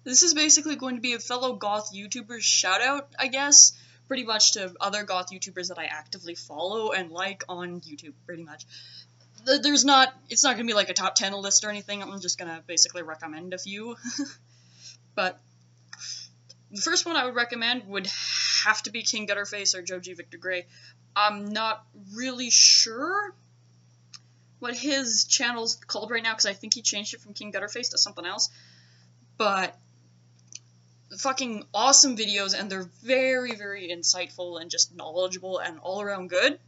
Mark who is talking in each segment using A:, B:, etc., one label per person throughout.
A: This is basically going to be a fellow goth YouTuber's shout-out, I guess, pretty much to other goth YouTubers that I actively follow and like on YouTube, pretty much. It's not going to be like a top 10 list or anything, I'm just going to basically recommend a few. But the first one I would recommend would have to be kinggutterface or Joji Victor Gray. I'm not really sure what his channel's called right now, because I think he changed it from kinggutterface to something else. But fucking awesome videos, and they're very, very insightful and just knowledgeable and all around good.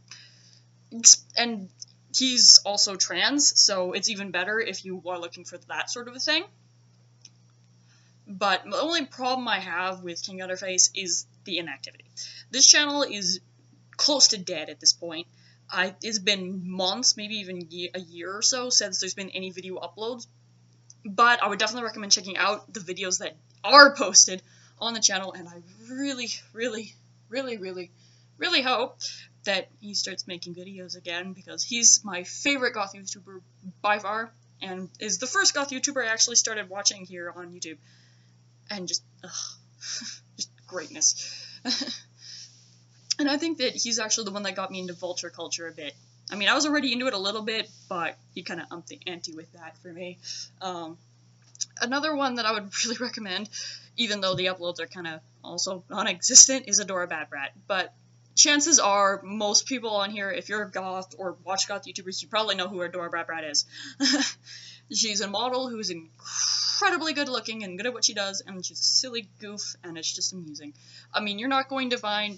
A: And he's also trans, so it's even better if you are looking for that sort of a thing. But the only problem I have with kinggutterface is the inactivity. This channel is close to dead at this point. It's been months, maybe even a year or so, since there's been any video uploads. But I would definitely recommend checking out the videos that are posted on the channel, and I really, really, really, really, really hope that he starts making videos again, because he's my favorite goth YouTuber by far, and is the first goth YouTuber I actually started watching here on YouTube. And just, just greatness. And I think that he's actually the one that got me into vulture culture a bit. I mean, I was already into it a little bit, but he kind of upped the ante with that for me. Another one that I would really recommend, even though the uploads are kind of also non-existent, is adorabatbrat. But chances are, most people on here, if you're a goth or watch goth YouTubers, you probably know who adorabatbrat is. She's a model who's incredibly good looking and good at what she does, and she's a silly goof, and it's just amusing. I mean, you're not going to find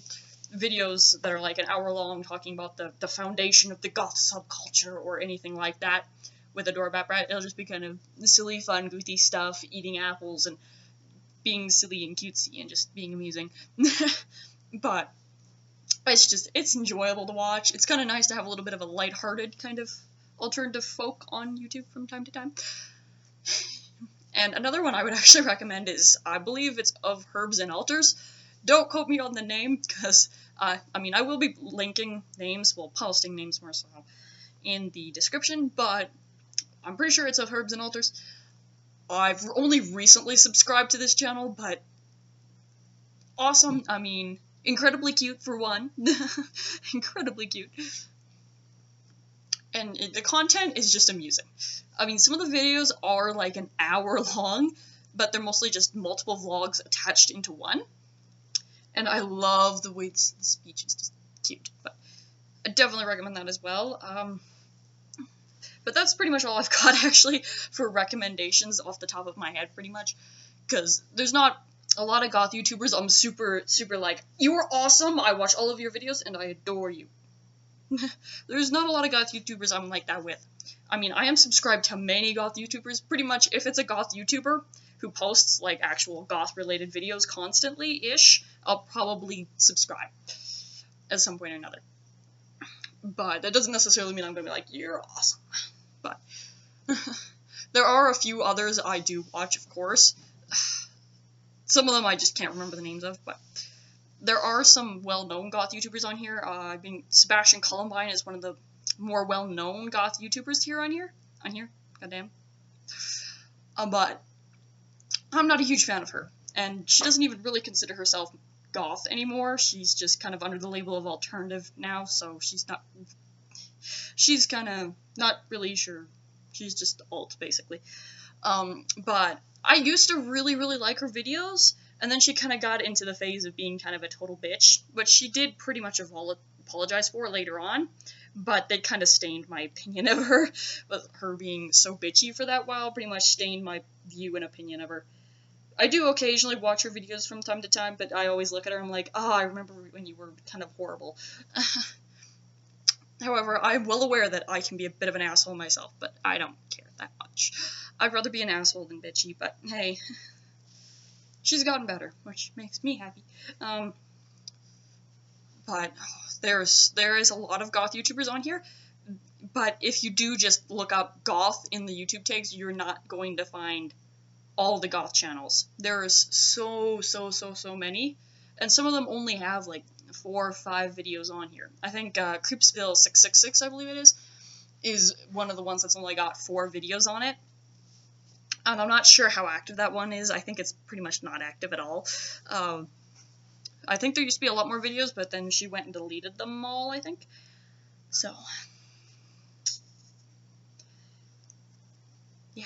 A: videos that are like an hour long talking about the foundation of the goth subculture or anything like that with adorabatbrat. It'll just be kind of silly, fun, goofy stuff, eating apples and being silly and cutesy and just being amusing. But it's enjoyable to watch. It's kind of nice to have a little bit of a lighthearted kind of alternative folk on YouTube from time to time. And another one I would actually recommend is, I believe it's ofherbsandaltars. Don't quote me on the name, because, I mean, I will be linking names, well, posting names more so, in the description, but I'm pretty sure it's ofherbsandaltars. I've only recently subscribed to this channel, but awesome. I mean, incredibly cute for one. Incredibly cute. And the content is just amusing. I mean, some of the videos are like an hour long, but they're mostly just multiple vlogs attached into one. And I love the way the speech is just cute. But I definitely recommend that as well. But that's pretty much all I've got, actually, for recommendations off the top of my head, pretty much. Because there's not a lot of goth YouTubers I'm super, super like, you are awesome, I watch all of your videos, and I adore you. There's not a lot of goth YouTubers I'm like that with. I mean, I am subscribed to many goth YouTubers. Pretty much, if it's a goth YouTuber who posts, like, actual goth-related videos constantly-ish, I'll probably subscribe at some point or another. But that doesn't necessarily mean I'm going to be like, you're awesome. But there are a few others I do watch, of course. Some of them I just can't remember the names of, but there are some well-known goth YouTubers on here. I mean, Sebastian Columbine is one of the more well-known goth YouTubers here on here. Goddamn. But I'm not a huge fan of her, and she doesn't even really consider herself goth anymore. She's just kind of under the label of alternative now, so she's kind of not really sure. She's just alt, basically. But I used to really, really like her videos, and then she kind of got into the phase of being kind of a total bitch, which she did pretty much apologize for later on, but they kind of stained my opinion of her, with her being so bitchy for that while, pretty much stained my view and opinion of her. I do occasionally watch her videos from time to time, but I always look at her and I'm like, I remember when you were kind of horrible. However, I'm well aware that I can be a bit of an asshole myself, but I don't care that much. I'd rather be an asshole than bitchy, but hey, she's gotten better, which makes me happy. But there is a lot of goth YouTubers on here, but if you do just look up goth in the YouTube tags, you're not going to find all the goth channels. There's so many, and some of them only have like 4 or 5 videos on here. I think Creepsville666, I believe it is one of the ones that's only got 4 videos on it. And I'm not sure how active that one is. I think it's pretty much not active at all. I think there used to be a lot more videos, but then she went and deleted them all, I think. So, yeah.